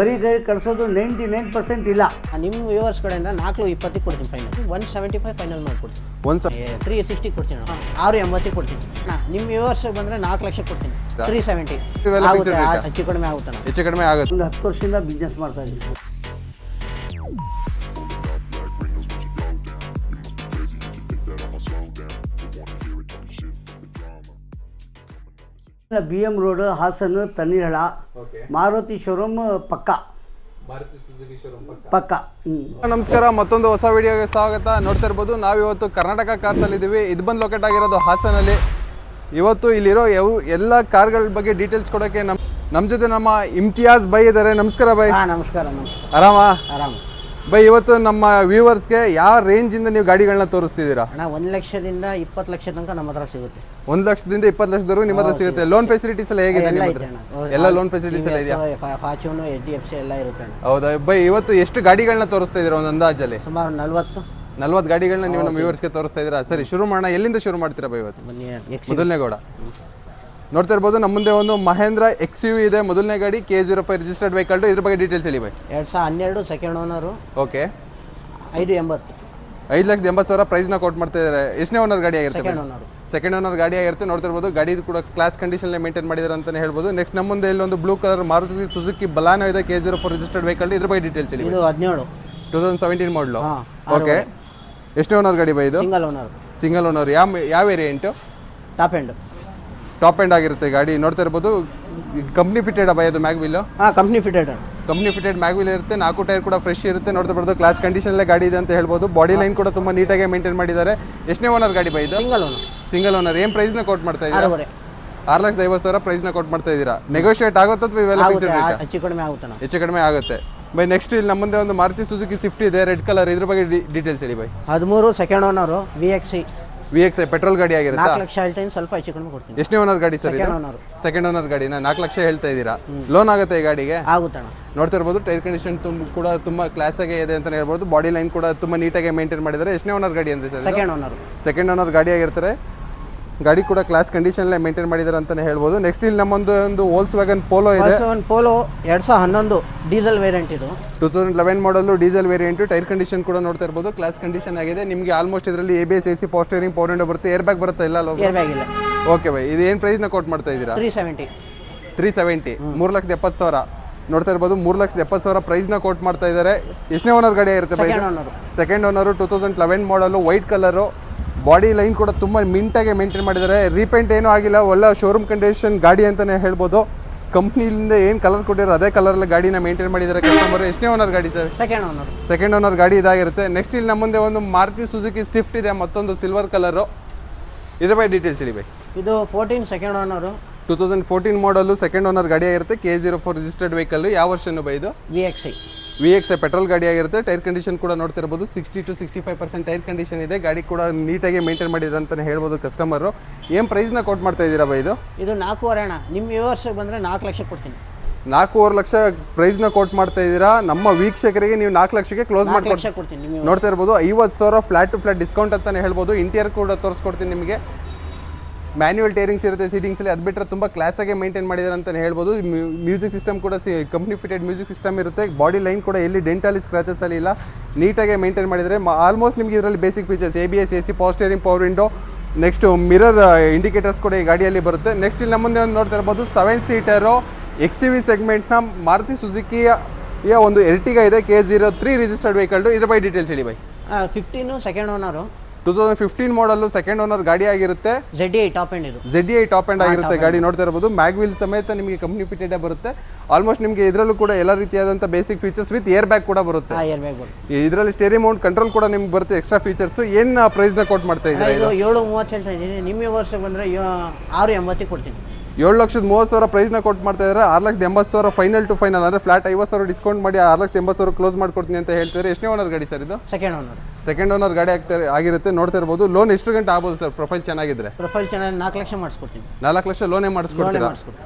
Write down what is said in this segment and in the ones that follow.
ಬರೀ ಗಾಡಿ ಕಳಿಸೋದು 99% ಇಲ್ಲ. ನಿಮ್ಮ ವ್ಯೂವರ್ಸ್ ಕಡೆಯಿಂದ 420 ಕೊಡ್ತೀನಿ ಫೈನಲ್, 175 ಫೈನಲ್ ಮಾಡ್ಕೊಡ್ತೀನಿ, 360 ಕೊಡ್ತೀನಿ, 680 ಕೊಡ್ತೀನಿ. ನಿಮ್ಮ ವ್ಯೂವರ್ಸ್ ಬಂದರೆ 4 ಲಕ್ಷ ಕೊಡ್ತೀನಿ, 370 ಹೆಚ್ಚು ಕಡಿಮೆ ಆಗುತ್ತೆ. ಹೆಚ್ಚು ಕಡಿಮೆ ಆಗುತ್ತೆ. ಒಂದು 10 ವರ್ಷದಿಂದ ಬಿಸ್ನೆಸ್ ಮಾಡ್ತಾ ಇದ್ದೀವಿ. BM road, Hassan, Tanneerhalla, Maruti showroom ಪಕ್ಕ. ನಮಸ್ಕಾರ, ಮತ್ತೊಂದು ಹೊಸ ವಿಡಿಯೋಗೆ ಸ್ವಾಗತ. ನೋಡ್ತಾ ಇರ್ಬೋದು, ನಾವಿವತ್ತು ಕರ್ನಾಟಕ ಕಾರ್ಸಲ್ಲಿ ಇದ್ದೀವಿ. ಇದು ಬಂದು ಲೊಕೇಟ್ ಆಗಿರೋದು ಹಾಸನಲ್ಲಿ. ಇವತ್ತು ಇಲ್ಲಿರೋ ಎಲ್ಲ ಕಾರ್ಗಳ ಬಗ್ಗೆ ಡೀಟೇಲ್ಸ್ ಕೊಡೋಕ್ಕೆ ನಮ್ಮ ಜೊತೆ ನಮ್ಮ ಇಮ್ತಿಯಾಜ್ ಬೈ ಇದ್ದಾರೆ. ನಮಸ್ಕಾರ ಬೈ. ನಮಸ್ಕಾರ. ಆರಾಮ ಆರಾಮ ಬೈ. ಇವತ್ತು ನಮ್ಮ ವ್ಯೂವರ್ಸ್ಗೆ ಯಾವ ರೇಂಜಿಂದ ನೀವು ಗಾಡಿಗಳನ್ನ ತೋರಿಸ್ತಿದ್ದೀರಾ? 1 ಲಕ್ಷದಿಂದ 20 ಲಕ್ಷ ತನಕ ನಮ್ಮ ಹತ್ರ ಸಿಗುತ್ತೆ. 1 ಲಕ್ಷದಿಂದ 20 ಲಕ್ಷದವರೆಗೂ ನಿಮ್ಮ ಹತ್ರ ಸಿಗುತ್ತೆ. ಲೋನ್ ಫೆಸಿಲಿಟೀಸ್ ಎಲ್ಲ ಹೇಗಿದೆ ನಿಮ್ಮ ಹತ್ರ? ಎಲ್ಲ ಲೋನ್ ಫೆಸಿಲಿಟೀಸ್ ಎಲ್ಲ ಇದೆಯಾ? ಫಾರ್ಚೂನ್, HDFC ಎಲ್ಲ ಇರುತ್ತೆ. ಹೌದಾ ಬೈ? ಇವತ್ತು ಎಷ್ಟು ಗಾಡಿಗಳನ್ನ ತೋರಿಸ್ತಾ ಇದ್ದೀರಾ ಒಂದು ಅಂದಾಜಲ್ಲಿ? ಸುಮಾರು 40 ಗಾಡಿಗಳನ್ನ ನೀವು ನಮ್ಮ ವ್ಯೂವರ್ಸ್ಗೆ ತೋರಿಸ್ತಾ ಇದ್ದೀರಾ. ಸರಿ, ಶುರು ಮಾಡೋಣ. ಎಲ್ಲಿಂದ ಶುರು ಮಾಡ್ತೀರಾ ಬೈ ಇವತ್ತು? ಮೊದಲನೇ ಗೋಡ ನೋಡ್ತಾ ಇರ್ಬೋದು. ನಮ್ಮ ಮುಂದೆ ಒಂದು ಮಹೇಂದ್ರ XUV ಇದೆ, ಮೊದಲನೇ ಗಾಡಿ, K05 ರಿಜಿಸ್ಟರ್ಡ್ ವೆಹಿಕಲ್. ಇದ್ರ ಬಗ್ಗೆ ಡೀಟೇಲ್ಸ್ ಹೇಳಿ ಬೈ. 2012 ಸೆಕೆಂಡ್ ಓನರು. ಓಕೆ. 5,80,000 ಪ್ರೈಸ್ನ ಕೋಟ್ ಮಾಡ್ತಾ ಇದ್ದಾರೆ. ಎಷ್ಟನೇ ಓನರ್ ಗಾಡಿ ಆಗಿರುತ್ತೆ? ಸೆಕೆಂಡ್ ಓನರ್ ಗಾಡಿ ಆಗಿರುತ್ತೆ. ನೋಡ್ತಿರ್ಬೋದು, ಗಾಡಿ ಕೂಡ ಕ್ಲಾಸ್ ಕಂಡೀಷನ್ ಮೇಂಟೈನ್ ಮಾಡಿದ್ದಾರೆ ಅಂತಾನೆ ಹೇಳ್ಬೋದು. ನೆಕ್ಸ್ಟ್ ನಮ್ಮ ಮುಂದೆ ಇಲ್ಲೊಂದು ಬ್ಲೂ ಕಲರ್ ಮಾರುತಿ ಸುಜುಕಿ ಬಲಾನೋ ಇದೆ, K04 ರಿಜಿಸ್ಟರ್ಡ್ ವೆಹಿಕಲ್. ಇದ್ರ ಬಗ್ಗೆ ಡೀಟೇಲ್ಸ್ ಹೇಳಿ. 2017 ಮಾಡಲು. ಓಕೆ. ಎಷ್ಟನೇ ಓನರ್ ಗಾಡಿ ಬೈ ಇದು? Single owner. ಯಾವ ವೇರಿಯಂಟು? ಟಾಪ್ ಎಂಡ್ ಆಗಿರುತ್ತೆ ಗಾಡಿ. ನೋಡ್ತಾ ಇರ್ಬೋದು, ಕಂಪ್ನಿ ಫಿಟೆಡ್ ಬೈ ಅದು ಮ್ಯಾಗ್ವಿಲ್? ಕಂಪ್ನಿ ಫಿಟೆಡ್ ಮ್ಯಾಗ್ವಿಲ್ ಇರುತ್ತೆ. 4 ಟೈರ್ ಕೂಡ ಫ್ರೆಶ್ ಇರುತ್ತೆ. ನೋಡ್ತಾ ಇರ್ಬೋದು, ಕ್ಲಾಸ್ ಕಂಡೀಷನ್ ಗಾಡಿ ಇದೆ ಅಂತ ಹೇಳ್ಬೋದು. ಬಾಡಿ ಲೈನ್ ಕೂಡ ತುಂಬಾ ನೀಟಾಗಿ ಮೇಂಟೈನ್ ಮಾಡಿದ್ದಾರೆ. ಎಷ್ಟನೇ ಓನರ್ ಗಾಡಿ ಬೈ ಇದು? Single owner. ಏನು ಪ್ರೈಸ್ನ ಕೋಟ್ ಮಾಡ್ತಾ ಇದ್ದೀರಾ? 6,50,000 ಪ್ರೈಸ್ನ ಕೋಟ್ ಮಾಡ್ತಾ ಇದ್ದೀರಾ. ನೆಗೋಷಿಯೇಟ್ ಆಗುತ್ತೆ ಅಥವಾ ಇವೆಲ್ಲ ಫಿಕ್ಸ್ಡ್ ರೇಟ್? ಹೆಚ್ಚು ಕಡಿಮೆ ಆಗುತ್ತೆ ಬೈ. ನೆಕ್ಸ್ಟ್ ಇಲ್ಲಿ ನಮ್ಮ ಮುಂದೆ ಒಂದು ಮಾರುತಿ ಸುಜುಕಿ ಸ್ವಿಫ್ಟ್ ಇದೆ, ರೆಡ್ ಕಲರ್. ಇದ್ರ ಬಗ್ಗೆ ಡೀಟೇಲ್ಸ್ ಹೇಳಿ by. 13 second owner, VXI petrol ಗಾಡಿ ಆಗಿರುತ್ತೆ. 4 ಲಕ್ಷ ಹೇಳ್ತೀನಿ, ಸ್ವಲ್ಪ ಹೆಚ್ಚು ಕಡಿಮೆ ಕೊಡ್ತೀನಿ. ಎಷ್ಟನೇ ಓನರ್ ಗಾಡಿ ಸರ್ ಇದು? ಸೆಕೆಂಡ್ ಓನರ್ ಗಾಡಿನ 4 ಲಕ್ಷ ಹೇಳ್ತಾ ಇದ್ದೀರಾ. ಲೋನ್ ಆಗುತ್ತೆ ಈ ಗಾಡಿಗೆ? ಆಗುತ್ತೆ. ನೋಡ್ತಾ ಇರ್ಬೋದು, ಟೈರ್ ಕಂಡೀಷನ್ ಕೂಡ ತುಂಬಾ ಕ್ಲಾಸ್ ಆಗಿ ಇದೆ ಅಂತ ಹೇಳ್ಬೋದು. ಬಾಡಿ ಲೈನ್ ಕೂಡ ತುಂಬಾ ನೀಟಾಗಿ ಮೇಂಟೈನ್ ಮಾಡಿದ್ದಾರೆ. ಎಷ್ಟನೇ ಓನರ್ ಗಾಡಿ ಅಂದ್ರೆ ಸರ್? ಸೆಕೆಂಡ್ ಓನರ್ ಗಾಡಿ ಆಗಿರ್ತಾರೆ. ಗಾಡಿ ಕೂಡ ಕ್ಲಾಸ್ ಕಂಡೀಷನ್ ಮೇಂಟೈನ್ ಮಾಡಿದ್ದಾರೆ ಅಂತಾನೆ ಹೇಳ್ಬೋದು. ನೆಕ್ಸ್ಟ್ ಇಲ್ಲಿ ನಮ್ಮೊಂದು ವೋಲ್ಕ್ಸ್ವ್ಯಾಗನ್ ಪೋಲೋ ಇದೆ. 2011 ಡೀಸೆಲ್ ವೇರಿಯಂಟ್ ಇದು. 2011 ಮಾಡಲು ಡೀಸೆಲ್ ವೇರಿಯಂಟ್. ಟೈರ್ ಕಂಡೀಷನ್ ಕೂಡ ನೋಡ್ತಾ ಇರ್ಬೋದು, ಕ್ಲಾಸ್ ಕಂಡೀಷನ್ ಆಗಿದೆ. ನಿಮಗೆ ಆಲ್ಮೋಸ್ಟ್ ಇದರಲ್ಲಿ ABS, AC, power steering, power window ಬರುತ್ತೆ. ಏರ್ ಬ್ಯಾಗ್ ಬರುತ್ತೆ? ಇಲ್ಲ. Okay by. ಇದು ಏನು ಪ್ರೈಸ್ನ ಕೋಟ್ ಮಾಡ್ತಾ ಇದ್ದೀರಾ? 370. 3,70,000 ನೋಡ್ತಾ ಇರ್ಬೋದು. 3,70,000 ಪ್ರೈಸ್ನ ಕೋಟ್ ಮಾಡ್ತಾ ಇದ್ದಾರೆ. ಎಷ್ಟನೇ ಓನರ್ ಗಾಡಿ ಆಗಿರುತ್ತೆ ಬೈ? Second owner. 2011 ಮಾಡಲು, ವೈಟ್ ಕಲರು. ಬಾಡಿ ಲೈನ್ ಕೂಡ ತುಂಬ ಮಿಂಟಾಗಿ ಮೇಂಟೈನ್ ಮಾಡಿದ್ದಾರೆ. ರೀಪೇಂಟ್ ಏನೂ ಆಗಿಲ್ಲ, ಒಳ್ಳೆ ಶೋರೂಮ್ ಕಂಡೀಷನ್ ಗಾಡಿ ಅಂತಲೇ ಹೇಳ್ಬೋದು. ಕಂಪ್ನಿಯಿಂದ ಏನು ಕಲರ್ ಕೊಟ್ಟಿರೋ ಅದೇ ಕಲರಲ್ಲಿ ಗಾಡಿನ ಮೇಂಟೈನ್ ಮಾಡಿದ್ದಾರೆ ಕಸ್ಟಮರ್. ಎಷ್ಟನೇ ಓನರ್ ಗಾಡಿ ಸರ್? ಸೆಕೆಂಡ್ ಓನರ್ ಗಾಡಿ ಇದಾಗಿರುತ್ತೆ. ನೆಕ್ಸ್ಟ್ ಇಲ್ಲಿ ನಮ್ಮ ಮುಂದೆ ಒಂದು ಮಾರುತಿ ಸುಜುಕಿ ಸ್ವಿಫ್ಟ್ ಇದೆ, ಮತ್ತೊಂದು ಸಿಲ್ವರ್ ಕಲರು. ಇದ್ರ ಬಗ್ಗೆ ಡೀಟೇಲ್ಸ್ ಹೇಳಿ ಬೈ. ಇದು 14 ಸೆಕೆಂಡ್ ಓನರು, 2014 ಮಾಡಲು, ಸೆಕೆಂಡ್ ಓನರ್ ಗಾಡಿ ಆಗಿರುತ್ತೆ. K04 registered vehicle. ಯಾವ ವರ್ಷನು ಬೈ ಇದು? VXI ಪೆಟ್ರೋಲ್ ಗಾಡಿ ಆಗಿರುತ್ತೆ. ಟೈರ್ ಕಂಡೀಷನ್ ಕೂಡ ನೋಡ್ತಿರ್ಬೋದು, 60 to 65% ಟೈರ್ ಕಂಡೀಷನ್ ಇದೆ. ಗಾಡಿ ಕೂಡ ನೀಟಾಗಿ ಮೇಂಟೈನ್ ಮಾಡಿದ್ರೆ ಅಂತಲೇ ಹೇಳ್ಬೋದು ಕಸ್ಟಮರು. ಏನು ಪ್ರೈಸ್ನ ಕೋಟ್ ಮಾಡ್ತಾ ಇದ್ದೀರಾ ಬೈ ಇದು? 4.5 ಅಣ್ಣ. ನಿಮ್ಮ ವ್ಯೂವರ್ಸ್ಗೆ ಬಂದರೆ 4 ಲಕ್ಷ ಕೊಡ್ತೀನಿ. 4.5 ಲಕ್ಷ ಪ್ರೈಸ್ನ ಕೋಟ್ ಮಾಡ್ತಾ ಇದ್ದೀರಾ. ನಮ್ಮ ವೀಕ್ಷಕರಿಗೆ ನೀವು 4 ಲಕ್ಷಕ್ಕೆ ಕ್ಲೋಸ್ ಮಾಡ್ಕೊಡ್ತೀನಿ. ನೋಡ್ತಾ ಇರ್ಬೋದು, 50,000 ಫ್ಲಾಟ್ ಟು ಫ್ಲಾಟ್ ಡಿಸ್ಕೌಂಟ್ ಅಂತಲೇ ಹೇಳ್ಬೋದು. ಇಂಟೀರಿಯರ್ ಕೂಡ ತೋರಿಸ್ಕೊಡ್ತೀನಿ ನಿಮಗೆ. ಮ್ಯಾನ್ಯುವಲ್ ಟೇರಿಂಗ್ಸ್ ಇರುತ್ತೆ ಸೀಟಿಂಗ್ಸಲ್ಲಿ. ಅದು ಬಿಟ್ಟರೆ ತುಂಬ ಕ್ಲಾಸಾಗಿ ಮೇಂಟೈನ್ ಮಾಡಿದ್ದಾರೆ ಅಂತಲೇ ಹೇಳ್ಬೋದು. ಮ್ಯೂಸಿಕ್ ಸಿಸ್ಟಮ್ ಕೂಡ ಕಂಪ್ನಿ ಫಿಟೆಡ್ ಮ್ಯೂಸಿಕ್ ಸಿಸ್ಟಮ್ ಇರುತ್ತೆ. ಬಾಡಿ ಲೈನ್ ಕೂಡ ಎಲ್ಲಿ ಡೆಂಟಲಿ ಸ್ಕ್ರಾಚಸ್ ಅಲ್ಲಿ ಇಲ್ಲ, ನೀಟಾಗಿ ಮೇಂಟೈನ್ ಮಾಡಿದರೆ. ಆಲ್ಮೋಸ್ಟ್ ನಿಮಗೆ ಇದರಲ್ಲಿ basic features ABS, AC, power steering, power window, next mirror indicators ಕೂಡ ಈ ಗಾಡಿಯಲ್ಲಿ ಬರುತ್ತೆ. ನೆಕ್ಸ್ಟ್ ಇಲ್ಲಿ ನಮ್ಮ ಮುಂದೆ ಒಂದು ನೋಡ್ತಾ ಇರ್ಬೋದು, 7 ಸೀಟರು XUV ಸೆಗ್ಮೆಂಟ್ನ ಮಾರುತಿ ಸುಜುಕಿಯ ಒಂದು ಎರ್ಟಿಗಾ ಇದೆ, K03 ರಿಜಿಸ್ಟರ್ಡ್ ವೆಹಿಕಲ್. ಇದ್ರ ಬಗ್ಗೆ ಡೀಟೇಲ್ಸ್ ಹೇಳಿ ಬೈ. 15 ಸೆಕೆಂಡ್ ಓನರು, 2015 ಮಾಡಲು, ಸೆಕೆಂಡ್ ಓನರ್ ಗಾಡಿ ಆಗಿರುತ್ತೆ. ZDI ಟಾಪ್ ಎಂಡ್ ಇದು. ZDI ಟಾಪ್ ಎಂಡ್ ಆಗಿರುತ್ತೆ ಗಾಡಿ. ನೋಡ್ತಾ ಇರ್ಬೋದು, ಮ್ಯಾಗ್ವಿಲ್ ಸಮೇತ ನಿಮಗೆ ಕಂಪ್ನಿ ಫಿಟೆಡ್ ಬರುತ್ತೆ. ಆಲ್ಮೋಸ್ಟ್ ನಿಮಗೆ ಇದರಲ್ಲೂ ಕೂಡ ಎಲ್ಲ ರೀತಿಯಾದಂಥ basic features with air bag ಕೂಡ ಬರುತ್ತೆ. ಇದರಲ್ಲಿ ಸ್ಟೇರಿಂಗ್ ಮೌಂಟ್ ಕಂಟ್ರೋಲ್ ಕೂಡ ನಿಮ್ಗೆ ಬರುತ್ತೆ, ಎಕ್ಸ್ಟ್ರಾ ಫೀಚರ್ಸ್. ಏನು ಪ್ರೈಸ್ನ ಕೋಟ್ ಮಾಡ್ತಾ ಇದ್ದೀರಾ? 7.30 ಹೇಳ್ತಾ ಇದ್ದೀನಿ. ನಿಮ್ಮ ವರ್ಷಕ್ಕೆ ಬಂದರೆ 6.80 ಕೊಡ್ತೀನಿ. 7,30,000 ಪ್ರೈಸ್ನ ಕೊಟ್ಟು ಮಾಡ್ತಾ ಇದ್ದಾರೆ. 6,80,000 ಫೈನಲ್ ಟು ಫೈನಲ್, ಅಂದರೆ ಫ್ಲಾಟ್ 50,000 ಡಿಸ್ಕೌಂಟ್ ಮಾಡಿ 6,80,000 ಕ್ಲೋಸ್ ಮಾಡ್ಕೊಡ್ತೀನಿ ಅಂತ ಹೇಳ್ತಾರೆ. ಎಷ್ಟನೇ ಓನರ್ ಗಾಡಿ ಸರ್ ಇದು? ಸೆಕೆಂಡ್ ಓನರ್ ಗಾಡಿ ಆಗಿರುತ್ತೆ. ನೋಡ್ತಾ ಇರ್ಬೋದು, ಲೋನ್ ಎಷ್ಟು ಗಂಟೆ ಆಗ್ಬೋದು ಸರ್? ಪ್ರೊಫೈಲ್ ಚೆನ್ನಾಗಿದ್ರೆ 4 ಲಕ್ಷ ಮಾಡಿಸ್ಕೊಡ್ತೀನಿ. 4 ಲಕ್ಷ ಲೋನೇ ಮಾಡಿಸ್ಕೊಡ್ತೀರಾ?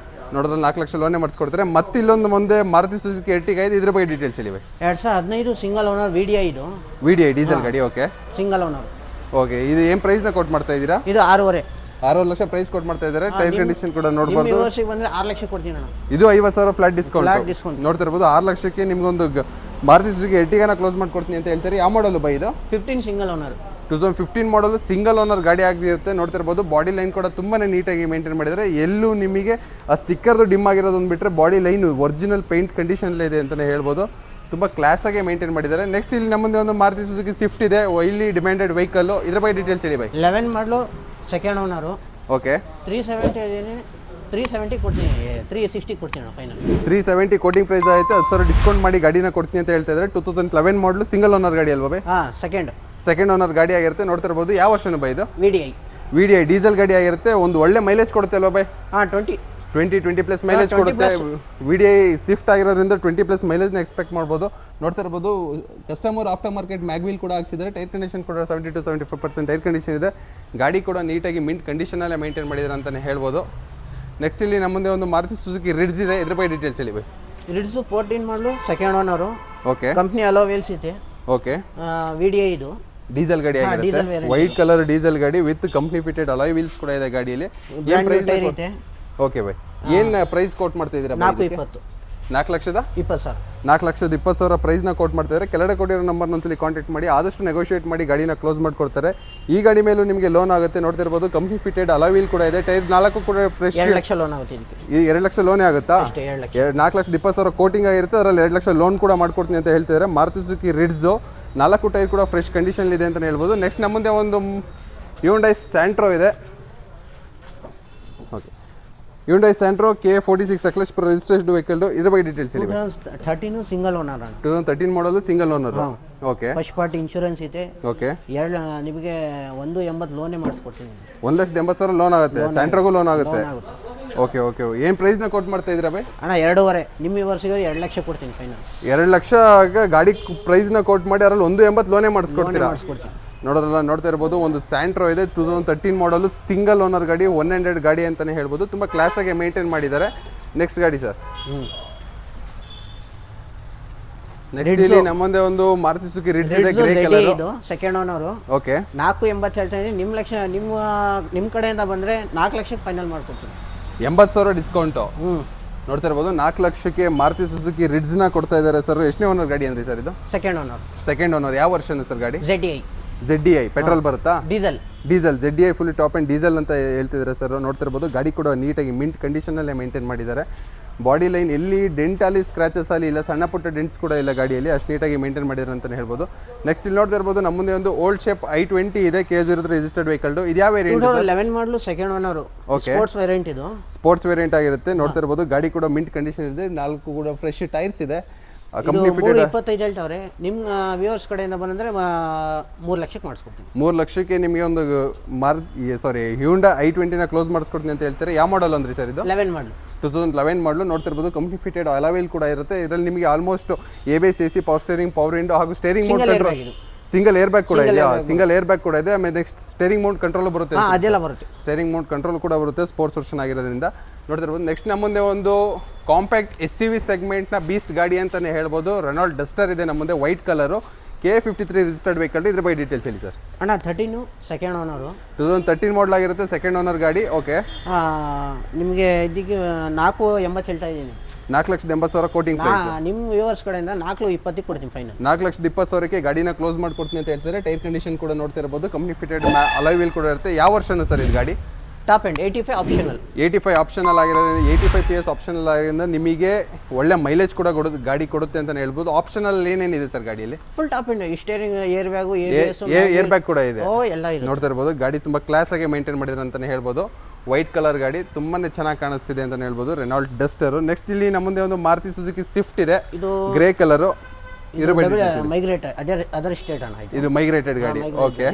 ನೋಡಿದ್ರೆ 4 ಲಕ್ಷ ಲೋನೇ ಮಾಡಿಸ್ಕೊಡ್ತಾರೆ. ಮತ್ತೆ ಇಲ್ಲೊಂದು ಮುಂದೆ ಮಾರುತಿ ಸುಜುಕಿ ಎರ್ಟಿಗಾ ಇದೆ. ಇದ್ರ ಬಗ್ಗೆ ಡೀಟೇಲ್ಸ್ ಹೇಳಿ. 2015 ಸಿಂಗಲ್ ಓನರ್ VDI ಇದು. VDI ಡೀಸೆಲ್ ಗಾಡಿ. ಓಕೆ. Single owner. ಓಕೆ. ಇದು ಏನು ಪ್ರೈಸ್ನ ಕೊಟ್ಟು ಮಾಡ್ತಾ ಇದ್ದೀರಾ? ಇದು 6.5. 6 ಲಕ್ಷ ಪ್ರೈಸ್ ಕೊಟ್ಟು ಮಾಡ್ತಾ ಇದ್ದಾರೆ. ಟೈರ್ ಕಂಡೀಷನ್ ಕೂಡ ನೋಡಬಹುದು. ನಿಮ್ಮ ವ್ಯೂವರ್ಸಿಗೆ ಬಂದರೆ 6 ಲಕ್ಷ ಕೊಡ್ತೀನಿ ಅಣ್ಣ. ಇದು 50,000 ಫ್ಲಾಟ್ ಡಿಸ್ಕೌಂಟ್ ನೋಡ್ತಾ ಇರ್ಬೋದು. 6 ಲಕ್ಷಕ್ಕೆ ನಿಮ್ಗೊಂದು ಮಾರುತಿ ಸುಜುಕಿ ಎರ್ಟಿಗಾನ ಕ್ಲೋಸ್ ಮಾಡ್ಕೊಡ್ತೀನಿ ಅಂತ ಹೇಳ್ತಾರೆ. ಯಾವ ಮಾಡಲು ಬೈ ಇದು? 15 ಸಿಂಗಲ್ ಓನರ್, 2015 ಮಾಡಲು ಸಿಂಗಲ್ ಓನರ್ ಗಾಡಿ ಆಗಿರುತ್ತೆ. ನೋಡ್ತಾ ಇರ್ಬೋದು ಬಾಡಿ ಲೈನ್ ಕೂಡ ತುಂಬಾ ನೀಟಾಗಿ ಮೇಂಟೈನ್ ಮಾಡಿದ್ದಾರೆ. ಎಲ್ಲೂ ನಿಮಗೆ ಆ ಸ್ಟಿಕ್ಕರ್ದು ಡಿಮ್ ಆಗಿರೋದೊಂದು ಬಿಟ್ಟರೆ body line original paint condition ಇದೆ ಅಂತಲೇ ಹೇಳ್ಬೋದು. ತುಂಬ ಕ್ಲಾಸಾಗಿ ಮೇಂಟೈನ್ ಮಾಡಿದ್ದಾರೆ. ನೆಕ್ಸ್ಟ್ ಇಲ್ಲಿ ನಮ್ಮ ಮುಂದೆ ಒಂದು ಮಾರುತಿ ಸುಜುಕಿ ಸ್ವಿಫ್ಟ್ ಇದೆ, ವೈಲಿ ಡಿಮ್ಯಾಂಡೆಡ್ ವೆಹಿಕಲ್. ಇದ್ರ ಬಗ್ಗೆ ಡೀಟೇಲ್ಸ್ ಹೇಳಿ ಬೈ. 11 ಮಾಡಲು ಸೆಕೆಂಡ್ ಓನರು. ಓಕೆ, 370 ಇದೀನಿ, 370 ಕೊಡ್ತೀನಿ, 360 ಕೊಡ್ತೀನಿ ಅಣ್ಣ ಫೈನಲ್. 370 ಕೋಟಿಂಗ್ ಪ್ರೈಸ್ ಆಯಿತು. 10,000 ಡಿಸ್ಕೌಂಟ್ ಮಾಡಿ ಗಾಡಿನ ಕೊಡ್ತೀನಿ ಅಂತ ಹೇಳ್ತಾ ಇದ್ದಾರೆ. 2011 ಮಾಡಲು ಸಿಂಗಲ್ ಓನರ್ ಗಾಡಿ ಅಲ್ವಾ ಬೈ? ಹಾಂ, ಸೆಕೆಂಡ್ ಓನರ್ ಗಾಡಿ ಆಗಿರುತ್ತೆ. ನೋಡ್ತಾ ಇರ್ಬೋದು. ಯಾವ ವರ್ಷನೂ ಬೈ ಇದು? VDI ಡೀಸೆಲ್ ಗಾಡಿ ಆಗಿರುತ್ತೆ. ಒಂದು ಒಳ್ಳೆ ಮೈಲೇಜ್ ಕೊಡುತ್ತೆ ಅಲ್ವಾ ಬೈ? ಹಾಂ, 20 ಪ್ಲಸ್ ಮೈಲೇಜ್ ಕೊಡುತ್ತೆ. VDI ಸ್ವಿಫ್ಟ್ ಆಗಿರೋದ್ರಿಂದ 20 ಪ್ಲಸ್ ಮೈಲೇಜ್ನ ಎಕ್ಸ್ಪೆಕ್ಟ್ ಮಾಡ್ಬೋದು. ನೋಡ್ತಾ ಇರ್ಬೋದು. ಕಸ್ಟಮರ್ ಆಫ್ಟರ್ ಮಾರ್ಕೆಟ್ ಮ್ಯಾಗ್ವೀಲ್ ಕೂಡ ಹಾಕ್ಸಿದ್ದಾರೆ. ಟೈರ್ ಕಂಡೀಷನ್ ಕೂಡ 70 to 75% ಟೈರ್ ಕಂಡೀಷನ್ ಇದೆ. ಗಾಡಿ ಕೂಡ ನೀಟಾಗಿ ಮಿಂಟ್ ಕಂಡೀಷನಲ್ಲೇ ಮೇಂಟೈನ್ ಮಾಡಿದ್ದಾರೆ ಅಂತಲೇ ಹೇಳ್ಬೋದು. ನೆಕ್ಸ್ಟ್ ಇಲ್ಲಿ ನಮ್ಮ ಮುಂದೆ ಒಂದು ಮಾರುತಿ ಸುಜುಕಿ ರಿಡ್ಸ್ ಇದೆ. ಇದ್ರ ಬಗ್ಗೆ ಡೀಟೇಲ್ಸ್ ಹೇಳಿ ಬೈ. ರಿಡ್ಸು 14 ಮಾಡಲು second owner. Okay, company hello wheels ಇದೆ. ಓಕೆ, VDI ಇದು ಡೀಸೆಲ್ ಗಾಡಿ ಆಗಿರುತ್ತೆ. ವೈಟ್ ಕಲರ್ ಡೀಸೆಲ್ ಗಾಡಿ with company fitted alloy wheels ಕೂಡ ಇದೆ ಗಾಡಿಯಲ್ಲಿ. ಏನು ಪ್ರೈಸ್ ಇದೆ? ಓಕೆ ಬೈ, ಏನು ಪ್ರೈಸ್ ಕೋಟ್ ಮಾಡ್ತಾ ಇದ್ದೀರಾ? 420. 4,20,000 ಪ್ರೈಸ್ನ ಕೋಟ್ ಮಾಡ್ತಾ ಇದ್ದಾರೆ. ಕೆಳಗಡೆ ಕೊಟ್ಟಿರೋ ನಂಬರ್ ಒಂದ್ಸಲಿ ಕಾಂಟ್ಯಾಕ್ಟ್ ಮಾಡಿ. ಆದಷ್ಟು ನೆಗೋಷಿಯೇಟ್ ಮಾಡಿ ಗಾಡಿನ ಕ್ಲೋಸ್ ಮಾಡ್ಕೊಡ್ತಾರೆ. ಈ ಗಾಡಿ ಮೇಲೂ ನಿಮಗೆ ಲೋನ್ ಆಗುತ್ತೆ. ನೋಡ್ತಿರ್ಬೋದು ಕಂಪ್ನಿ ಫಿಟೆಡ್ ಅಲಾಯ್ ವೀಲ್ ಕೂಡ ಇದೆ. ಟೈರ್ 4 ಕೂಡ ಫ್ರೆಶ್. 2 ಲಕ್ಷ ಲೋನ್ ಆಗುತ್ತೆ ಇದಕ್ಕೆ. ಈ 2 ಲಕ್ಷ ಲೋನೇ ಆಗುತ್ತಾ? 4,20,000 ಕೋಟಿಂಗ್ ಆಗಿರುತ್ತೆ. ಅದರಲ್ಲಿ 2 ಲಕ್ಷ ಲೋನ್ ಕೂಡ ಮಾಡ್ಕೊಡ್ತೀನಿ ಅಂತ ಹೇಳ್ತಿದ್ದಾರೆ. ಮಾರುತಿ ಸುಜುಕಿ ರಿಡ್ಸು 4 ಟೈರ್ ಕೂಡ ಫ್ರೆಶ್ ಕಂಡೀಷನ್ ಇದೆ ಅಂತ ಹೇಳ್ಬೋದು. ನೆಕ್ಸ್ಟ್ ನಮ್ಮ ಮುಂದೆ ಒಂದು ಹ್ಯುಂಡೈ ಸ್ಯಾಂಟ್ರೋ ಇದೆ. Okay, Hyundai Santro K46 Sakleshpur registration vehicle. ಇದ್ರ ಬಗ್ಗೆ ಡೀಟೇಲ್ಸ್ ಹೇಳಿ. 2013 ಸಿಂಗಲ್ ಓನರ್ ಅಣ್ಣ. 2013 ಮಾಡಲು single owner. Okay, first party insurance ಇದೆ. ಓಕೆ, ನಿಮಗೆ 180 ಲೋನೇ ಮಾಡಿಸ್ಕೊಡ್ತೀನಿ. 1,80,000 ಲೋನ್ ಆಗುತ್ತೆ. ಸ್ಯಾಂಟ್ರೋಗೂ ಲೋನ್ ಆಗುತ್ತೆ. ಓಕೆ ಓಕೆ, ಏನು ಪ್ರೈಸ್ನ ಕೊಟ್ಟು ಮಾಡ್ತಾ ಇದ್ದೀರಾ ಬೈ? ಅಣ್ಣ 2.5. ನಿಮ್ಮ ವರ್ಷಗೆ 2 ಲಕ್ಷ ಕೊಡ್ತೀನಿ ಫೈನಲ್. 2 ಲಕ್ಷ ಗಾಡಿ ಪ್ರೈಸ್ನ ಕೋಟ್ ಮಾಡಿ ಅದರಲ್ಲಿ 180 ಲೋನೇ ಮಾಡಿಸ್ಕೊಡ್ತೀರಾ? ನೋಡೋದ್ರಲ್ಲ, ನೋಡ್ತಾ ಇರ್ಬೋದು. ಒಂದು ಸ್ಯಾಂಟ್ರೋ ಇದೆ. 2013 ಮಾಡಲು ಸಿಂಗಲ್ ಓನರ್ ಗಾಡಿ, 100 ಗಾಡಿ ಅಂತಲೇ ಹೇಳ್ಬೋದು. ತುಂಬ ಕ್ಲಾಸಾಗಿ ಮೇಂಟೈನ್ ಮಾಡಿದ್ದಾರೆ. ನೆಕ್ಸ್ಟ್ ಗಾಡಿ ಸರ್. ನೆಕ್ಸ್ಟ್ ಇಲ್ಲಿ ನಮ್ಮಂದೆ ಒಂದು ಮಾರುತಿ ಸುಜುಕಿ ರಿಡ್ಸ್ ಇದೆ, ಗ್ರೇ ಕಲರ್. ಇದು ಸೆಕೆಂಡ್ ಓನರ್. ಓಕೆ, 480 ಹೇಳ್ತಾ ಇದ್ದೀನಿ. ನಿಮ್ಮ ಕಡೆಯಿಂದ ಬಂದರೆ 4 ಲಕ್ಷಕ್ಕೆ ಫೈನಲ್ ಮಾಡ್ಕೊಡ್ತೀನಿ. 80,000 ಡಿಸ್ಕೌಂಟು. ನೋಡ್ತಾ ಇರ್ಬೋದು. 4 ಲಕ್ಷಕ್ಕೆ ಮಾರುತಿ ಸುಜುಕಿ ರಿಡ್ಸ್ನ ಕೊಡ್ತಾ ಇದ್ದಾರೆ ಸರ್. ಎಷ್ಟನೇ ಓನರ್ ಗಾಡಿ ಅಂದ್ರಿ ಸರ್ ಇದು? Second owner. ಯಾವ ವರ್ಷನ ಸರ್ ಗಾಡಿ? ZDI ಪೆಟ್ರೋಲ್ ಬರುತ್ತಾ? Diesel ZDI full top and diesel ಅಂತ ಹೇಳ್ತಿದ್ದಾರೆ ಸರ್. ನೋಡ್ತಿರ್ಬೋದು. ಗಾಡಿ ಕೂಡ ನೀಟಾಗಿ ಮಿಂಟ್ ಕಂಡೀಷನಲ್ಲೇ ಮೇಂಟೈನ್ ಮಾಡಿದ್ದಾರೆ. ಬಾಡಿ ಲೈನ್ ಎಲ್ಲಿ ಡೆಂಟ್ ಅಲ್ಲಿ ಸ್ಕ್ರಾಚಸ್ ಅಲ್ಲಿ ಇಲ್ಲ, ಸಣ್ಣ ಪುಟ್ಟ ಡೆಂಟ್ಸ್ ಕೂಡ ಇಲ್ಲ ಗಾಡಿಯಲ್ಲಿ. ಅಷ್ಟು ನೀಟಾಗಿ ಮೇಂಟೈನ್ ಮಾಡಿದ್ದಾರೆ ಅಂತಲೇ ಹೇಳ್ಬೋದು. ನೆಕ್ಸ್ಟ್ ಇಲ್ಲಿ ನೋಡ್ತಾ ಇರ್ಬೋದು. ನಮ್ಮ ಮುಂದೆ ಒಂದು ಓಲ್ಡ್ ಶೇಪ್ i20 ಇದೆ, K03 ರಿಜಿಸ್ಟರ್ಡ್ ವೆಹಿಕಲ್. ಇದು ಯಾವ ವೇರಿಯಂಟ್? 11 ಮಾಡಲು second owner. Okay, sports variant ಇದು. ಸ್ಪೋರ್ಟ್ಸ್ ವೇರಿಯಂಟ್ ಆಗಿರುತ್ತೆ. ನೋಡ್ತಾ ಇರ್ಬೋದು. ಗಾಡಿ ಕೂಡ ಮಿಂಟ್ ಕಂಡೀಷನ್ ಇದೆ. 4 ಕೂಡ ಫ್ರೆಶ್ ಟೈರ್ಸ್ ಇದೆ. Company fitted 25 ಹೇಳ್ತಾವ್ರೆ. ನಿಮ್ಮ ವ್ಯೂವರ್ಸ್ ಕಡೆಯಿಂದ ಬಂದರೆ 3 ಲಕ್ಷಕ್ಕೆ ಮಾಡಿಸ್ಕೊಡ್ತೀನಿ. 3 ಲಕ್ಷಕ್ಕೆ ನಿಮಗೆ ಒಂದು ಹ್ಯುಂಡೈ i20ನ ಕ್ಲೋಸ್ ಮಾಡಿಸ್ಕೊಡ್ತೀನಿ ಅಂತ ಹೇಳ್ತಾರೆ. ಯಾವ ಮಾಡಲ್ ಅಂದ್ರಿ ಸರ್ ಇದು? 2011 ಮಾಡಲು. ನೋಡ್ತಿರ್ಬೋದು. ಕಂಪ್ನಿ ಫಿಟೆಡ್ ಅಲಾಯ್ ಕೂಡ ಇರುತ್ತೆ. ಇದರಲ್ಲಿ ನಿಮಗೆ almost ABS, AC, power steering, power window ಹಾಗೂ steering mode control, single air bag ಕೂಡ ಇದೆಯಾ? ಸಿಂಗಲ್ ಏರ್ ಬ್ಯಾಗ್ ಕೂಡ ಇದೆ. ಆಮೇಲೆ ನೆಕ್ಸ್ಟ್ ಸ್ಟೇರಿಂಗ್ ಮೋಡ್ ಕಂಟ್ರೋಲ್ ಬರುತ್ತೆ. ಸ್ಟೇರಿಂಗ್ ಮೋಡ್ ಕಂಟ್ರೋಲ್ ಕೂಡ ಬರುತ್ತೆ, ಸ್ಪೋರ್ಟ್ಸ್ ವರ್ಷನ್ ಆಗಿರೋದ್ರಿಂದ. ನೋಡ್ತಿರ್ಬೋದು. ನೆಕ್ಸ್ಟ್ ನಮ್ಮ ಮುಂದೆ ಒಂದು ಕಾಂಪ್ಯಾಕ್ಟ್ SUV ಸೆಗ್ಮೆಂಟ್ನ ಬೀಸ್ಟ್ ಗಾಡಿ ಅಂತಲೇ ಹೇಳ್ಬೋದು. ರೆನಾಲ್ಟ್ ಡಸ್ಟರ್ ಇದೆ ನಮ್ಮ ಮುಂದೆ, white colour, K53 registered vehicle. ಇದ್ರ ಬಗ್ಗೆ ಡೀಟೇಲ್ಸ್ ಹೇಳಿ ಸರ್. ಅಣ್ಣ 13 ಸೆಕೆಂಡ್ ಓನರು. 2013 ಮಾಡಲ್ ಆಗಿರುತ್ತೆ, ಸೆಕೆಂಡ್ ಓನರ್ ಗಾಡಿ. ಓಕೆ, ನಿಮಗೆ ಇದಕ್ಕೆ 480 ಹೇಳ್ತಾ ಇದ್ದೀನಿ. 4,80,000 ಕೋಟಿಂಗ್ ಪ್ರೈಸ್. ನಿಮ್ಮ ವ್ಯೂವರ್ಸ್ ಕಡೆಯಿಂದ 420 ಕೊಡ್ತೀನಿ ಫೈನಲ್. 4,20,000ಕ್ಕೆ ಗಾಡಿನ ಕ್ಲೋಸ್ ಮಾಡ್ಕೊಡ್ತೀನಿ ಅಂತ ಹೇಳ್ತಾರೆ. ಟೈರ್ ಕಂಡೀಷನ್ ಕೂಡ ನೋಡ್ತಾ ಇರ್ಬೋದು. ಕಂಪ್ನಿ ಫಿಟೆಡ್ ಅಲಾಯ್ ವೀಲ್ ಕೂಡ ಇರುತ್ತೆ. ಯಾವ ವರ್ಷನ ಸರ್ ಇದು ಗಾಡಿ? ಟಾಪ್ ಎಂಡ್ 85 ಆಪ್ಷನಲ್ ಆಗಿರೋದ್ರಿಂದ 85 PS ಆಪ್ಷನಲ್ ಆಗಿರೋದ್ರಿಂದ ನಿಮಗೆ ಒಳ್ಳೆ ಮೈಲೇಜ್ ಕೂಡ ಗಾಡಿ ಕೊಡುತ್ತೆ ಅಂತ ಹೇಳ್ಬೋದು. ಆಪ್ಷನಲ್ ಏನೇನಿದೆ ಸರ್ ಗಾಡಿಯಲ್ಲಿ? Full top end, steering, air bag, air bag ಕೂಡ ಇದೆ. ಎಲ್ಲ ಇದೆ. ನೋಡ್ತಾ ಇರ್ಬೋದು. ಗಾಡಿ ತುಂಬ ಕ್ಲಾಸ್ ಆಗಿ ಮೇಂಟೈನ್ ಮಾಡಿದ್ರೆ ಅಂತಾನೆ ಹೇಳ್ಬೋದು. ವೈಟ್ ಕಲರ್ ಗಾಡಿ ತುಂಬಾನೇ ಚೆನ್ನಾಗಿ ಕಾಣಿಸ್ತಿದೆ ಅಂತ ಹೇಳ್ಬೋದು. Renault Duster. ನೆಕ್ಸ್ಟ್ ಇಲ್ಲಿ ನಮ್ಮ ಮುಂದೆ ಒಂದು ಮಾರುತಿ ಸುಜುಕಿ ಸ್ವಿಫ್ಟ್ ಇದೆ, ಇದು ಗ್ರೇ ಕಲರ್. ಇದು ಮೈಗ್ರೇಟೆಡ್ ಗಾಡಿ. Okay,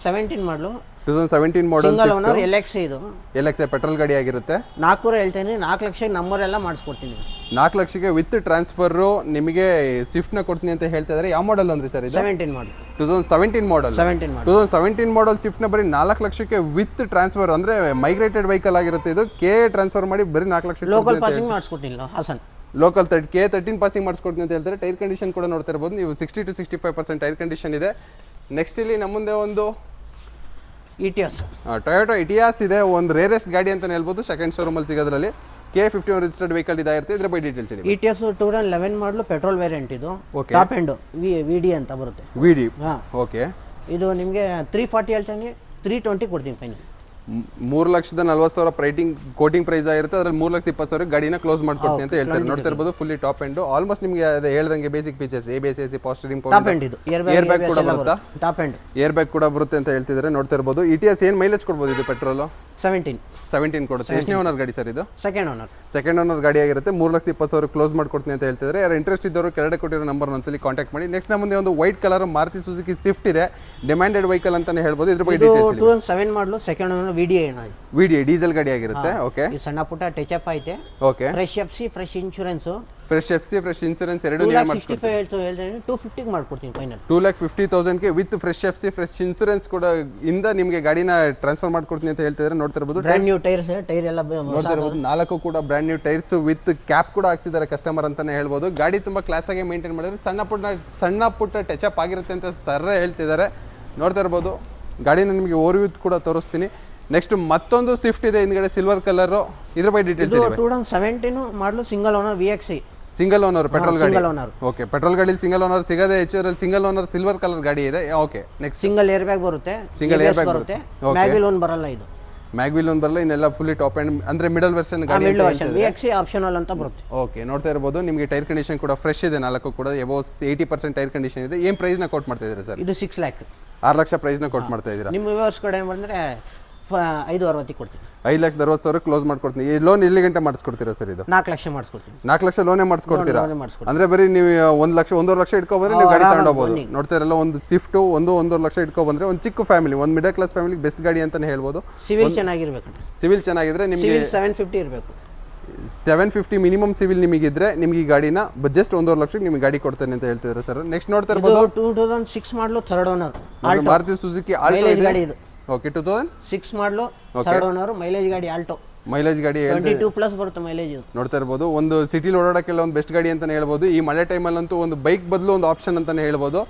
17 model. 2017 model. Single owner LX. ಇದು LX ಪೆಟ್ರೋಲ್ ಗಾಡಿ ಆಗಿರುತ್ತೆ. 400 ಹೇಳ್ತೇನೆ. 4 ಲಕ್ಷಕ್ಕೆ ನಂಬರ್ ಎಲ್ಲ ಮಾಡಿಸ್ಕೊಡ್ತೀನಿ. 4 ಲಕ್ಷಕ್ಕೆ ವಿತ್ ಟ್ರಾನ್ಸ್ಫರ್ ನಿಮಗೆ ಸ್ವಿಫ್ಟ್ ನ ಕೊಡ್ತೀನಿ ಅಂತ ಹೇಳ್ತಾ ಇದ್ದಾರೆ. ಯಾವ ಮಾಡಲ್ ಅಂದ್ರೆ ಸರ್ ಇದು? 17 ಮಾಡಲ್. 2017 ಮಾಡಲ್. 2017 ಮಾಡಲ್ ಸ್ವಿಫ್ಟ್ ನ ಬರೀ 4 ಲಕ್ಷಕ್ಕೆ ವಿತ್ ಟ್ರಾನ್ಸ್ಫರ್, ಅಂದ್ರೆ ಮೈಗ್ರೇಟೆಡ್ ವೆಹಿಕಲ್ ಆಗಿರುತ್ತೆ. ಇದು K ಟ್ರಾನ್ಸ್ಫರ್ ಮಾಡಿ ಬರೀ 4 ಲಕ್ಷಕ್ಕೆ ಲೋಕಲ್ ಪಾಸಿಂಗ್ ಮಾಡಿಸ್ಕೊಡ್ತೀನಿ. ಹಾಸನ್ ಲೋಕಲ್ K13 ಪಾಸಿಂಗ್ ಮಾಡಿಸ್ಕೊಡ್ತೀನಿ ಅಂತ ಹೇಳ್ತಾರೆ. ಟೈರ್ ಕಂಡೀಷನ್ ಕೂಡ ನೋಡ್ತಾ ಇರ್ಬೋದು ನೀವು. 60 to 65% ಟೈರ್ ಕಂಡೀಷನ್ ಇದೆ. ನೆಕ್ಸ್ಟ್ ಇಲ್ಲಿ ನಮ್ಮ ಮುಂದೆ ಒಂದು ETS. ಟೊಯೋಟಾ ಇಟಿಯಾಸ್ ಇದೆ, ಒಂದು ರೇರೆಸ್ಟ್ ಗಾಡಿ ಅಂತಲೇ ಹೇಳ್ಬೋದು ಸೆಕೆಂಡ್ ಶೋರೂಮಲ್ಲಿ ಸಿಗೋದ್ರಲ್ಲಿ. K51 ರಿಜಿಸ್ಟರ್ಡ್ ವೆಹಿಕಲ್ ಇದಾಗಿರುತ್ತೆ. ಇದ್ರ ಬಗ್ಗೆ ಡೀಟೇಲ್ಸ್ ಹೇಳಿ. ETS 2011 ಮಾಡಲು ಪೆಟ್ರೋಲ್ ವೇರಿಯಂಟ್ ಇದು. Okay. ಟಾಪ್ ಎಂಡ್ VD ಅಂತ ಬರುತ್ತೆ. VD. ಹಾಂ, ಓಕೆ. ಇದು ನಿಮಗೆ 340 ಹೇಳ್ತಾನೆ 320 ಕೊಡ್ತೀನಿ ಫೈನಲ್. 3,40,000 ಪ್ರೈಟಿಂಗ್ ಕೋಟಿಂಗ್ ಪ್ರೈಸ್ ಆಗಿರುತ್ತೆ. ಅದ್ರಲ್ಲಿ 3,20,000 ಗಾಡಿನ ಕ್ಲೋಸ್ ಮಾಡ್ಕೊಡ್ತೀನಿ ಅಂತ ಹೇಳ್ತಾರೆ. ನೋಡ್ತಾ ಇರ್ಬೋದು ಫುಲ್ಲಿ ಟಾಪ್ ಎಂಡ್. ಆಲ್ಮೋಸ್ಟ್ ನಿಮಗೆ ಅದೇ ಹೇಳ್ದಂಗೆ basic features ABS AC ಪಾಸ್ಟರಿಂಗ್ top end ಇದು. ಏರ್ ಬ್ಯಾಗ್ ಕೂಡ ಬರುತ್ತಾ? ಟಾಪ್ ಎಂಡ್ ಏರ್ ಬ್ಯಾಗ್ ಕೂಡ ಬರುತ್ತೆ ಅಂತ ಹೇಳ್ತಿದ್ದಾರೆ. ನೋಡ್ತಾ ಇರ್ಬೋದು. ETS ಏನು ಮೈಲೇಜ್ ಕೊಡ್ಬೋದು ಇದು ಪೆಟ್ರೋಲ್? 17 ಕೊಡುತ್ತೆ. ಎಷ್ಟನೇ ಓನರ್ ಗಾಡಿ ಸರ್ ಇದು? ಸೆಕೆಂಡ್ ಓನರ್ ಗಾಡಿ ಆಗಿರುತ್ತೆ. 3,20,000 ಕ್ಲೋಸ್ ಮಾಡ್ಕೊಡ್ತೀನಿ ಅಂತ ಹೇಳ್ತಿದ್ದಾರೆ. ಯಾರು ಇಂಟ್ರೆಸ್ಟ್ ಇದ್ದವರು ಕೆಳಗಡೆ ಕೊಟ್ಟಿರೋ ನಂಬರ್ ಒಂದ್ಸಲಿ ಕಾಂಟ್ಯಾಕ್ಟ್ ಮಾಡಿ. ನೆಕ್ಸ್ಟ್ ನಮ್ಮ ಮುಂದೆ ಒಂದು white colour Maruti Suzuki Swift ಇದೆ. ಡಿಮ್ಯಾಂಡೆಡ್ ವೆಹಿಕಲ್ ಅಂತಾನೆ ಹೇಳ್ಬೋದು. ಇದ್ರ ಬಗ್ಗೆ ಡೀಟೇಲ್ಸ್ 2007 ಮಾಡಲು ಸೆಕೆಂಡ್ ಓನರ್ VDA ಡೀಸೆಲ್ ಗಾಡಿ ಆಗಿರುತ್ತೆ. ಓಕೆ. ಈ ಸಣ್ಣ ಪುಟ್ಟ ಟಚ್ ಅಪ್ ಐತೆ. Okay. Fresh FC fresh insurance. Fresh FC fresh insurance ಎರಡು ನೀವು ಮಾಡ್ಕೊಡ್ತೀವಿ. 265 ಹೇಳ್ತೀನಿ 250 ಗೆ ಮಾಡ್ಕೊಡ್ತೀನಿ ಫೈನಲ್. 2,50,000 ಗೆ with fresh FC fresh insurance ಕೂಡ ಇಂದ ನಿಮಗೆ ಗಾಡಿನ ಟ್ರಾನ್ಸ್ಫರ್ ಮಾಡ್ಕೊಡ್ತೀನಿ ಅಂತ ಹೇಳ್ತಿದ್ದಾರೆ. ನೋಡ್ತಾ ಇರ್ಬೋದು. ಬ್ರ್ಯಾಂಡ್ ನ್ಯೂ ಟೈರ್ ಎಲ್ಲ ನೋಡ್ತಾ ಇರ್ಬೋದು. 4 ಕೂಡ brand new tyres with cap ಕೂಡ ಹಾಕ್ಸಿದ್ದಾರೆ ಕಸ್ಟಮರ್ ಅಂತಾನೆ ಹೇಳ್ಬೋದು. ಗಾಡಿ ತುಂಬಾ ಕ್ಲಾಸ್ ಆಗಿ ಮೇಂಟೈನ್ ಮಾಡಿದ್ರೆ ಸಣ್ಣ ಪುಟ್ಟ ಟಚ್ ಅಪ್ ಆಗಿರುತ್ತೆ ಅಂತ ಸರ್ ಹೇಳ್ತಿದ್ದಾರೆ. ನೋಡ್ತಾ ಇರ್ಬೋದು. ಗಾಡಿನ ನಿಮಗೆ ಓವರ್ವ್ಯೂ ಕೂಡ ತೋರಿಸ್ತೀನಿ. ನೆಕ್ಸ್ಟ್ ಮತ್ತೊಂದು ಸ್ವಿಫ್ಟ್ ಇದೆ ಹಿಂದ್ಗಡೆ ಸಿಲ್ವರ್ ಕಲರ್. ಇದ್ರ ಬಗ್ಗೆ ಡೀಟೇಲ್ಸ್ ಹೇಳಿ. 2017 model single owner VXE. Single owner petrol ಗಾಡಿ. Single owner. ಓಕೆ. ಪೆಟ್ರೋಲ್ ಗಾಡಿ ಸಿಂಗಲ್ ಓನರ್ ಸಿಗದೆ ಹೆಚ್ಚು ಸಿಂಗಲ್ ಓನರ್ ಸಿಲ್ವರ್ ಕಲರ್ ಗಾಡಿ ಇದೆ. Okay. Next single air bag ಬರುತ್ತೆ. ಸಿಂಗಲ್ ಏರ್ ಬ್ಯಾಗ್ ಬರುತ್ತೆ. ಮ್ಯಾಗ್ವಿಲ್ ಒನ್ ಬರಲ್ಲ ಇದು. ಮ್ಯಾಗ್ವಿಲ್ ಒಂದು ಬರಲ್ಲ. ಇನ್ನೆಲ್ಲ ಫುಲ್ಲಿ ಟಾಪ್ ಎಂಡ್ ಅಂದ್ರೆ ಮಿಡಲ್ ವರ್ಷನ್ ಗಾಡಿ. ಮಿಡಲ್ ವರ್ಷನ್ VXE ಆಪ್ಷನಲ್ ಅಂತ ಬರುತ್ತೆ. ಓಕೆ. ನೋಡ್ತಾ ಇರಬಹುದು. ನಿಮಗೆ ಟೈರ್ ಕಂಡೀಷನ್ ಕೂಡ ಫ್ರೆಶ್ ಇದೆ. 4 ಕೂಡ ಎಬೋವ್ 80% ಟೈರ್ ಕಂಡೀಷನ್ ಇದೆ. ಏನು ಪ್ರೈಸ್ ನ ಕೋಟ್ ಮಾಡ್ತಾ ಇದ್ದೀರಾ ಸರ್? ಇದು 6 ಲಕ್ಷ. 6 ಲಕ್ಷ ಪ್ರೈಸ್ ನ ಕೋಟ್ ಮಾಡ್ತಾ ಇದ್ದೀರಾ. ನಿಮ್ಮ ವ್ಯೂವರ್ಸ್ ಕಡೆ ಬಂದ್ರೆ 560 ಕೊಡ್ತೀನಿ. 5,60,000 ಕ್ಲೋಸ್ ಮಾಡ್ಕೊಡ್ತೀನಿ. ಈ ಲೋನ್ ಎಲ್ಲಿ ಗಂಟೆ ಮಾಡಿಸ್ಕೊಡ್ತೀರಾ ಸರ್ ಇದು? 4 ಲಕ್ಷ ಮಾಡಿಸ್ಕೊಡ್ತೀನಿ. 4 ಲಕ್ಷ ಲೋನೇ ಮಾಡಿಸ್ಕೊಡ್ತೀರಾ? ಅಂದ್ರೆ ಬರೀ ನೀವು 1 ಲಕ್ಷ 1.5 ಲಕ್ಷ ಇಟ್ಕೊಬಂದ್ರೆ ನೀವು ಗಾಡಿ ತಗೊಂಡೋಗ್ಬೋದು. ನೋಡ್ತಾ ಇರಲ್ಲ. ಒಂದು ಸ್ವಿಫ್ಟ್ 1.5 ಲಕ್ಷ ಇಟ್ಕೊಬಂದ್ರೆ ಒಂದು ಚಿಕ್ಕ ಫ್ಯಾಮಿಲಿ, ಒಂದು ಮಿಡಲ್ ಕ್ಲಾಸ್ ಫ್ಯಾಮಿಲಿ ಬೆಸ್ಟ್ ಗಾಡಿ ಅಂತಾನೆ ಹೇಳ್ಬೋದು. ಸಿವಿಲ್ ಚೆನ್ನಾಗಿರ್ಬೇಕು. ಸಿವಿಲ್ ಚೆನ್ನಾಗಿದ್ರೆ ನಿಮಗೆ 750 ಇರಬೇಕು. 750 ಮಿನಿಮಮ್ ಸಿವಿಲ್ ನಿಮಗಿದ್ರೆ ನಿಮಗೆ ಈ ಗಾಡಿನ ಜಸ್ಟ್ 1.5 ಲಕ್ಷಕ್ಕೆ ನಿಮಗೆ ಗಾಡಿ ಕೊಡ್ತೇನೆ ಅಂತ ಹೇಳ್ತಿದ್ದಾರೆ ಸರ್. ನೆಕ್ಸ್ಟ್ ನೋಡ್ತಾ ಇರ್ಬೋದು. 2006 ಮಾಡಲು third owner Maruti Suzuki Alto ಇದೆ. ಓಕೆ. 2006 ಮಾಡಲು ಥರ್ಡ್ ಓನರ್ ಮೈಲೇಜ್ ಗಾಡಿ ಆಲ್ಟೋ. ಮೈಲೇಜ್ ಗಾಡಿ 22+ ಬರುತ್ತೆ ಮೈಲೇಜ್. ನೋಡ್ತಾ ಇರ್ಬೋದು. ಒಂದು ಸಿಟಿಲಿ ಓಡಾಡಕ್ಕೆಲ್ಲ ಒಂದು ಬೆಸ್ಟ್ ಗಾಡಿ ಅಂತಾನೆ ಹೇಳ್ಬೋದು. ಈ ಮಳೆ ಟೈಮಲ್ಲಂತೂ ಒಂದು ಬೈಕ್ ಬದಲು ಒಂದು ಆಪ್ಷನ್ ಅಂತಾನೆ ಹೇಳ್ಬೋದು.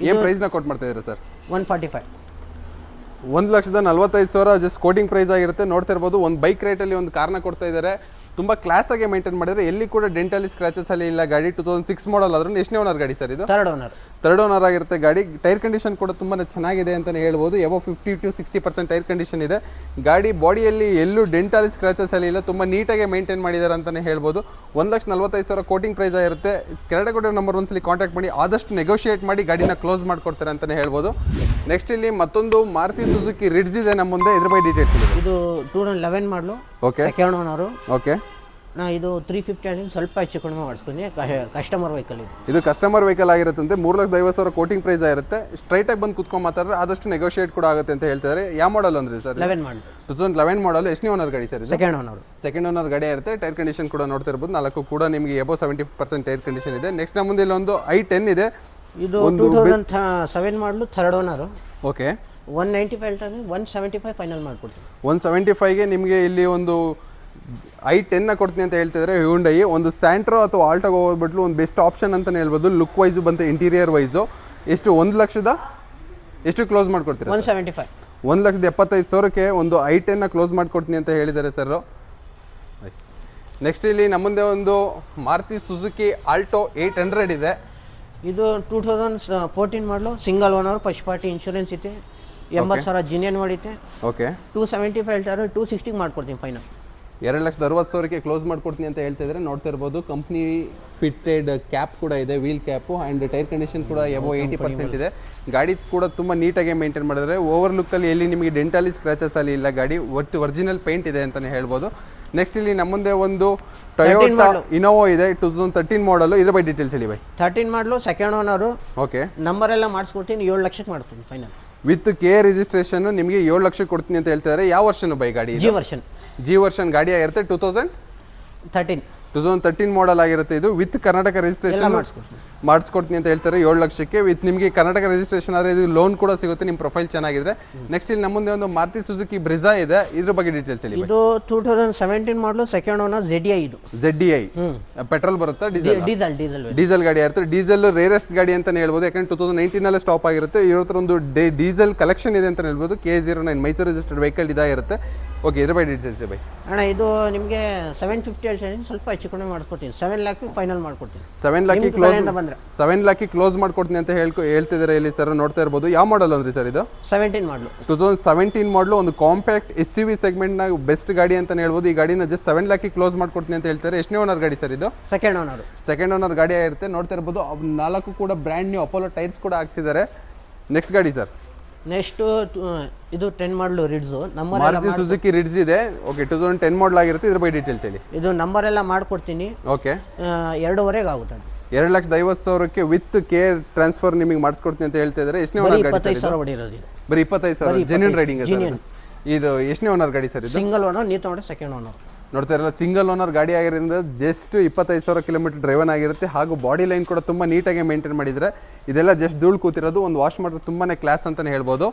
ಏನು ಪ್ರೈಸ್ ನ ಕೊಟ್ ಮಾಡ್ತಾ ಇದ್ದೀರಾ ಸರ್? 145. 1,45,000 ಜಸ್ಟ್ ಕೋಟಿಂಗ್ ಪ್ರೈಸ್ ಆಗಿರುತ್ತೆ. ನೋಡ್ತಾ ಇರ್ಬೋದು. ಒಂದು ಬೈಕ್ ರೇಟಲ್ಲಿ ಒಂದು ಕಾರ್ನ ಕೊಡ್ತಾ ಇದ್ದಾರೆ. ತುಂಬ ಕ್ಲಾಸ್ ಆಗಿ ಮೇಂಟೈನ್ ಮಾಡಿದ್ರೆ ಎಲ್ಲಿ ಕೂಡ ಡೆಂಟಲಿ ಸ್ಕ್ರಾಚಸ್ ಅಲ್ಲಿ ಇಲ್ಲ. ಗಾಡಿ 2006 ಮಾಡಲ್ ಆದ್ರೂ ಎಷ್ಟನೇ ಓನರ್ ಗಾಡಿ ಸರ್ ಇದು? ಥರ್ಡ್ ಓನರ್ ಆಗಿರುತ್ತೆ ಗಾಡಿ. ಟೈರ್ ಕಂಡೀಷನ್ ಕೂಡ ತುಂಬಾ ಚೆನ್ನಾಗಿದೆ ಅಂತಾನೆ ಹೇಳ್ಬೋದು. ಎಬೋ 50 to 60% ಟೈರ್ ಕಂಡೀಷನ್ ಇದೆ. ಗಾಡಿ ಬಾಡಿಯಲ್ಲಿ ಎಲ್ಲೂ ಡೆಂಟಲಿ ಸ್ಕ್ರಾಚಸ್ ಅಲ್ಲಿ ಇಲ್ಲ. ತುಂಬಾ ನೀಟಾಗಿ ಮೇಂಟೈನ್ ಮಾಡಿದ್ದಾರೆ ಅಂತಾನೆ ಹೇಳ್ಬೋದು. 1,45,000 ಕೋಟಿಂಗ್ ಪ್ರೈಸ್ ಆಗಿರುತ್ತೆ. ಕೆಳಗಡೆ ಕೊಟ್ಟಿರೋ ನಂಬರ್ ಒಂದ್ಸಲಿ ಕಾಂಟ್ಯಾಕ್ಟ್ ಮಾಡಿ ಆದಷ್ಟು ನೆಗೋಷಿಯೇಟ್ ಮಾಡಿ ಗಾಡಿನ ಕ್ಲೋಸ್ ಮಾಡ್ಕೊಡ್ತಾರೆ ಅಂತಾನೆ ಹೇಳ್ಬೋದು. ನೆಕ್ಸ್ಟ್ ಇಲ್ಲಿ ಮತ್ತೊಂದು ಮಾರುತಿ ಸುಜುಕಿ ರಿಡ್ಜ್ ಇದೆ ನಮ್ಮ ಮುಂದೆ. ಇದ್ರ ಬಗ್ಗೆ ಡೀಟೇಲ್ಸ್ ಇದೆ. ಇದು 2011 ಮಾಡಲು. ಓಕೆ. Second owner. ಓಕೆ. ಇದು 350 ಸ್ವಲ್ಪ ಹೆಚ್ಚು ಕಡಿಮೆ ಮಾಡಿಸ್ತೀನಿ. ಕಸ್ಟಮರ್ ವೆಹಿಕಲ್ ಇದು ಕಸ್ಟಮರ್ ವೆಹಿಕಲ್ ಆಗಿರುತ್ತೆ. 3,50,000 ಕೋಟಿಂಗ್ ಪ್ರೈಸ್ ಆಗಿರುತ್ತೆ. ಸ್ಟ್ರೈಟ್ ಆಗಿ ಬಂದು ಕುತ್ಕೊಂಡು ಮಾತಾಡಿದ್ರೆ ಆದಷ್ಟು ನೆಗೋಷಿಯೇಟ್ ಕೂಡ ಆಗುತ್ತೆ ಅಂತ ಹೇಳ್ತಾರೆ. ಯಾವ ಮಾಡಲ್ ಅಂದ್ರೆ ಸರ್? 2011 ಮಾಡಲ್. ಎಷ್ಟನೇ ಓನರ್ ಗಾಡಿ ಸರ್? ಸೆಕೆಂಡ್ ಓನರ್ ಗಾಡಿ ಇರುತ್ತೆ. ಟೈರ್ ಕಂಡೀಷನ್ ಕೂಡ ನೋಡ್ತಾ ಇರ್ಬೋದು. 4 ಕೂಡ ನಿಮಗೆ ಎಬೋ 70% ಟೈರ್ ಕಂಡೀಷನ್ ಇದೆ. ನೆಕ್ಸ್ಟ್ ನಮ್ಮ ಮುಂದೆ ಇಲ್ಲೊಂದು i10 ಇದೆ. ಇದು 2007 ಮಾಡಲು ಥರ್ಡ್ ಓನರ್. ಓಕೆ. 195 ಹೇಳ್ತಾನೆ 175 ಫೈನಲ್ ಮಾಡ್ಕೊಡ್ತೀನಿ. 175ಗೆ ನಿಮಗೆ ಇಲ್ಲಿ ಒಂದು i10 ನ ಕೊಡ್ತೀನಿ ಅಂತ ಹೇಳ್ತಿದ್ದಾರೆ. ಹ್ಯುಂಡೈ ಒಂದು ಸ್ಯಾಂಟ್ರೋ ಅಥವಾ ಆಲ್ಟೋಗೆ ಹೋಗ್ಬಿಟ್ಲು ಒಂದು ಬೆಸ್ಟ್ ಆಪ್ಷನ್ ಅಂತಲೇ ಹೇಳ್ಬೋದು. ಲುಕ್ ವೈಸು ಬಂತು, ಇಂಟೀರಿಯರ್ ವೈಸು. ಎಷ್ಟು 1 ಲಕ್ಷದ ಎಷ್ಟು ಕ್ಲೋಸ್ ಮಾಡ್ಕೊಡ್ತೀರಾ? 175. 1,75,000ಕ್ಕೆ ಒಂದು i10 ನ ಕ್ಲೋಸ್ ಮಾಡ್ಕೊಡ್ತೀನಿ ಅಂತ ಹೇಳಿದ್ದಾರೆ ಸರ್. ನೆಕ್ಸ್ಟ್ ಇಲ್ಲಿ ನಮ್ಮ ಮುಂದೆ ಒಂದು ಮಾರುತಿ ಸುಜುಕಿ ಆಲ್ಟೋ 800 ಇದೆ. ಇದು 2014 ಮಾಡಲು single owner first party insurance ಇದೆ. 80,000 ಜಿನಿಯನ್ ಮಾಡಿದೆ. ಓಕೆ. 275 ಹೇಳ್ತಾರೆ 260 ಮಾಡ್ಕೊಡ್ತೀನಿ ಫೈನಲ್. 2,60,000ಕ್ಕೆ ಕ್ಲೋಸ್ ಮಾಡ್ಕೊಡ್ತೀನಿ ಅಂತ ಹೇಳ್ತಿದ್ರೆ. ನೋಡ್ತಾ ಇರ್ಬೋದು. ಕಂಪ್ನಿ ಫಿಟ್ಟೆಡ್ ಕ್ಯಾಪ್ ಕೂಡ ಇದೆ, wheel cap. And tyre condition ಕೂಡ ಎಬೋ 80% ಇದೆ. ಗಾಡಿ ಕೂಡ ತುಂಬ ನೀಟಾಗಿ ಮೇಂಟೈನ್ ಮಾಡಿದ್ರೆ. ಓವರ್ ಲುಕ್ಕಲ್ಲಿ ಎಲ್ಲಿ ನಿಮಗೆ ಡೆಂಟಲಿ ಸ್ಕ್ರಾಚಸ್ ಅಲ್ಲಿ ಇಲ್ಲ. ಗಾಡಿ ಒಟ್ಟು ಒರಿಜಿನಲ್ ಪೇಂಟ್ ಇದೆ ಅಂತಲೇ ಹೇಳ್ಬೋದು. ನೆಕ್ಸ್ಟ್ ಇಲ್ಲಿ ನಮ್ಮ ಮುಂದೆ ಒಂದು ಟೊಯೋಟಾ ಇನೋವಾ ಇದೆ. 2013 ಮಾಡಲು. ಇದ್ರ ಬಗ್ಗೆ ಡೀಟೇಲ್ಸ್ ಹೇಳಿ ಬೈ. 13 ಮಾಡಲು ಸೆಕೆಂಡ್ ಓನರು. ಓಕೆ. ನಂಬರ್ ಎಲ್ಲ ಮಾಡಿಸ್ಕೊಡ್ತೀನಿ. 7 ಲಕ್ಷಕ್ಕೆ ಮಾಡ್ತೀನಿ ಫೈನಲ್. ವಿತ್ ಕೆ ರಿಜಿಸ್ಟ್ರೇಷನ್ ನಿಮಗೆ 7 ಲಕ್ಷಕ್ಕೆ ಕೊಡ್ತೀನಿ ಅಂತ ಹೇಳ್ತಿದ್ದಾರೆ. ಯಾವ ವರ್ಷನ್ ಬೈ ಗಾಡಿ? G version. ಜಿ ವರ್ಷನ್ ಗಾಡಿ ಆಗಿರುತ್ತೆ. 2013 2013 ಮಾಡಲ್ ಆಗಿರುತ್ತೆ ಇದು ವಿತ್ ಕರ್ನಾಟಕ ರಿಜಿಸ್ಟ್ರೇಷನ್ ಮಾಡಿಸ್ಕೊಡ್ತೀನಿ ಅಂತ ಹೇಳ್ತಾರೆ 7 ಲಕ್ಷಕ್ಕೆ ವಿತ್ ನಿಮಗೆ ಕರ್ನಾಟಕ ರಿಜಿಸ್ಟ್ರೇಷನ್ ಆದರೆ ಇದು ಲೋನ್ ಕೂಡ ಸಿಗುತ್ತೆ ನಿಮ್ಮ ಪ್ರೊಫೈಲ್ ಚೆನ್ನಾಗಿದ್ರೆ. ನೆಕ್ಸ್ಟ್ ಇಲ್ಲಿ ನಮ್ಮ ಮುಂದೆ ಒಂದು ಮಾರುತಿ ಸುಜುಕಿ ಬ್ರಿಜಾ ಇದೆ, ಇದ್ರ ಬಗ್ಗೆ ಡೀಟೇಲ್ಸ್ ಹೇಳಿ. ಇದು 2017 ಮಾಡಲು ಸೆಕೆಂಡ್ ಓನರ್ ZDI. ಇದು ZDI ಪೆಟ್ರೋಲ್ ಬರುತ್ತಾ ಡೀಸೆಲ್ ಗಾಡಿ ಆಗಿರುತ್ತೆ. ಡೀಸೆಲ್ ರೇರೆಸ್ಟ್ ಗಾಡಿ ಅಂತಾನೆ ಹೇಳ್ಬೋದು, ಯಾಕಂದ್ರೆ 2019 ನಲ್ಲೇ ಸ್ಟಾಪ್ ಆಗಿರುತ್ತೆ. ಇವತ್ತರ ಒಂದು ಡೀಸೆಲ್ ಕಲೆಕ್ಷನ್ ಇದೆ ಅಂತ ಹೇಳ್ಬೋದು. K09 ಮೈಸೂರು ರಿಜಿಸ್ಟರ್ಡ್ ವೆಹಿಕಲ್ ಇದಾಗಿರುತ್ತೆ. ಓಕೆ, ಇದ್ರ ಬಗ್ಗೆ ಡೀಟೇಲ್ಸ್ ಬೈ. ಅಣ್ಣ ಇದು ನಿಮಗೆ 750 ಹೇಳ್ತೀನಿ, ಸ್ವಲ್ಪ ಹೆಚ್ಚು ಕಡಿಮೆ ಮಾಡ್ಕೊಡ್ತೀನಿ. 7 ಲ್ಯಾಕ್ ಫೈನಲ್ ಮಾಡ್ಕೊಡ್ತೀನಿ. 7 ಲ್ಯಾಕ್ ಕ್ಲೋಸ್ ಮಾಡ್ಕೊಡ್ತೀನಿ ಅಂತ ಹೇಳ್ತಿದ್ದಾರೆ ಇಲ್ಲಿ ಸರ್. ನೋಡ್ತಾ ಇರ್ಬೋದು. ಯಾವ ಮಾಡಲ್ ಅಂದ್ರಿ ಸರ್ ಇದು? 17 ಮಾಡಲು 2017 ಮಾಡಲು ಒಂದು ಕಾಂಪ್ಯಾಕ್ಟ್ SUV ಸೆಗ್ಮೆಂಟ್ ನ ಬೆಸ್ಟ್ ಗಾಡಿ ಅಂತ ಹೇಳ್ಬೋದು. ಈ ಗಾಡಿನ ಜಸ್ಟ್ 7 ಲ್ಯಾಕ್ ಕ್ಲೋಸ್ ಮಾಡ್ಕೊಡ್ತೀನಿ ಅಂತ ಹೇಳ್ತಾರೆ. ಎಷ್ಟನೇ ಓನರ್ ಗಾಡಿ ಸರ್ ಇದು? ಸೆಕೆಂಡ್ ಓನರ್ ಗಾಡಿ ಆಗಿರುತ್ತೆ. ನೋಡ್ತಾ ಇರ್ಬೋದು 4 ಕೂಡ ಬ್ರ್ಯಾಂಡ್ ನ್ಯೂ ಅಪೋಲೋ ಟೈರ್ಸ್ ಕೂಡ ಹಾಕ್ಸಿದ್ದಾರೆ. ನೆಕ್ಸ್ಟ್ ಗಾಡಿ ಸರ್? ನೆಕ್ಸ್ಟ್ ಇದು 10 ಮಾಡಲು ರಿಡ್ಸ್ ನಂಬರ್ ಮಾರುತಿ ಸುಜುಕಿ ರಿಡ್ಸ್ ಇದೆ. ಓಕೆ, 2010 ಮಾಡಲ್ ಆಗಿರುತ್ತೆ. ಇದ್ರ ಬಗ್ಗೆ ಡೀಟೇಲ್ಸ್ ಹೇಳಿ. ಇದು ನಂಬರ್ ಎಲ್ಲ ಮಾಡ್ಕೊಡ್ತೀನಿ. ಓಕೆ, 2.5 ಆಗುತ್ತೆ. 2,50,000ಕ್ಕೆ ವಿತ್ ಕೇರ್ ಟ್ರಾನ್ಸ್ಫರ್ ನಿಮಗೆ ಮಾಡಿಸ್ಕೊಡ್ತೀನಿ ಅಂತ ಹೇಳ್ತಾ ಇದ್ದಾರೆ. ಎಷ್ಟನೇ ಓನರ್ ಗಾಡಿ ಸರ್? 25,000 ಹೊಡಿರೋದು. ಬರೀ 25,000 ಜೆನ್ಯೂನ್ ರೈಡಿಂಗ್ ಸರ್ ಇದು. ಎಷ್ಟನೇ ಓನರ್ ಗಾಡಿ ಸರ್ ಇದು? Single owner. ನೀವು ತಗೊಂಡ್ರೆ ಸೆಕೆಂಡ್ ಓನರ್. ನೋಡ್ತಾ ಇರಲ್ಲ, ಸಿಂಗಲ್ ಓನರ್ ಗಾಡಿ ಆಗಿರೋದ್ರಿಂದ ಜಸ್ಟ್ 25,000 ಕಿಲೋಮೀಟರ್ ಡ್ರೈವನ್ ಆಗಿರುತ್ತೆ. ಹಾಗೂ ಬಾಡಿ ಲೈನ್ ಕೂಡ ತುಂಬ ನೀಟಾಗಿ ಮೇಂಟೈನ್ ಮಾಡಿದರೆ. ಇದೆಲ್ಲ ಜಸ್ಟ್ ಧೂಳು ಕೂತಿರೋದು, ಒಂದು ವಾಶ್ ಮಾಡಿದ್ರೆ ತುಂಬಾ ಕ್ಲಾಸ್ ಅಂತಲೇ ಹೇಳ್ಬೋದು.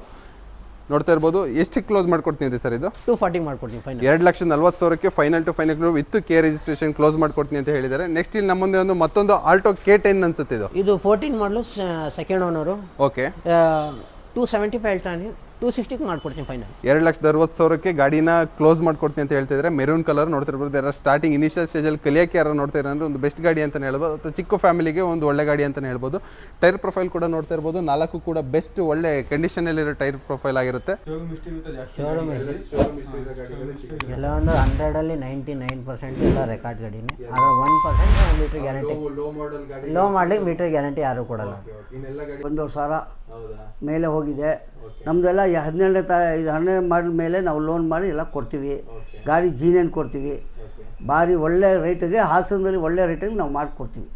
ನೋಡ್ತಾ ಇರ್ಬೋದು. ಎಷ್ಟು ಕ್ಲೋಸ್ ಮಾಡ್ಕೊಡ್ತೀನಿ ಸರ್ ಇದು? 240 ಮಾಡ್ಕೊಡ್ತೀನಿ ಫೈನಲ್. 2,40,000ಕ್ಕೆ final to final with K registration close ಮಾಡ್ಕೊಡ್ತೀನಿ ಅಂತ ಹೇಳಿದ್ದಾರೆ. ನೆಕ್ಸ್ಟ್ ಇಲ್ಲಿ ನಮ್ಮ ಮುಂದೆ ಮತ್ತೊಂದು ಆಲ್ಟೋ K10 ಅನ್ಸುತ್ತೆ ಇದು. ಇದು 14 ಮಾಡಲು ಸೆಕೆಂಡ್ ಓನರು. ಓಕೆ, 275 ಹೇಳ್ತಾನೆ, 260 ಮಾಡ್ಕೊಡ್ತೀನಿ ಫೈನಲ್. 2,60,000ಕ್ಕೆ ಗಾಡಿನ ಕ್ಲೋಸ್ ಮಾಡ್ಕೊಡ್ತೀನಿ ಅಂತ ಹೇಳ್ತಿದ್ದಾರೆ. ಮೆರೂನ್ ಕಲರ್ ನೋಡ್ತಿರ್ಬೋದು. ಯಾರು ಸ್ಟಾರ್ಟಿಂಗ್ ಇನಿಷಿಯಲ್ ಸ್ಟೇಜಲ್ಲಿ ಕಲಿಯೋಕ್ಕೆ ಯಾರು ನೋಡ್ತಾ ಇರೋ ಅಂದ್ರೆ ಒಂದು ಬೆಸ್ಟ್ ಗಾಡಿ ಅಂತಲೇ ಹೇಳ್ಬೋದು. ಅಥವಾ ಚಿಕ್ಕ ಫ್ಯಾಮಿಲಿಗೆ ಒಂದು ಒಳ್ಳೆ ಗಾಡಿ ಅಂತಲೇ ಹೇಳ್ಬೋದು. ಟೈರ್ ಪ್ರೊಫೈಲ್ ಕೂಡ ನೋಡ್ತಾ ಇರ್ಬೋದು. 4 ಕೂಡ ಬೆಸ್ಟ್ ಒಳ್ಳೆ ಕಂಡೀಷನಲ್ಲಿರೋ ಟೈರ್ ಪ್ರೊಫೈಲ್ ಆಗಿರುತ್ತೆ. ಎಲ್ಲ ಒಂದು 100ಅಲ್ಲಿ 99% ಎಲ್ಲ ರೆಕಾರ್ಡ್ ಗಾಡಿನೇ. ಆದರೆ 1% ಮೀಟರ್ ಗ್ಯಾರಂಟಿ. ಲೋ ಮಾಡಲಿಕ್ಕೆ ಮೀಟರ್ ಗ್ಯಾರಂಟಿ ಯಾರು ಕೊಡಲ್ಲ. 1,000 ಮೇಲೆ ಹೋಗಿದೆ. ನಮ್ಮದೆಲ್ಲ 12 ಮಾಡಲ್ ಮೇಲೆ ನಾವು ಲೋನ್ ಮಾಡಿ ಎಲ್ಲ ಕೊಡ್ತೀವಿ. ಗಾಡಿ ಜೀನೇನು ಕೊಡ್ತೀವಿ. ಭಾರಿ ಒಳ್ಳೆ ರೇಟಿಗೆ, ಹಾಸನದಲ್ಲಿ ಒಳ್ಳೆ ರೇಟಿಗೆ ನಾವು ಮಾಡಿಕೊಡ್ತೀವಿ.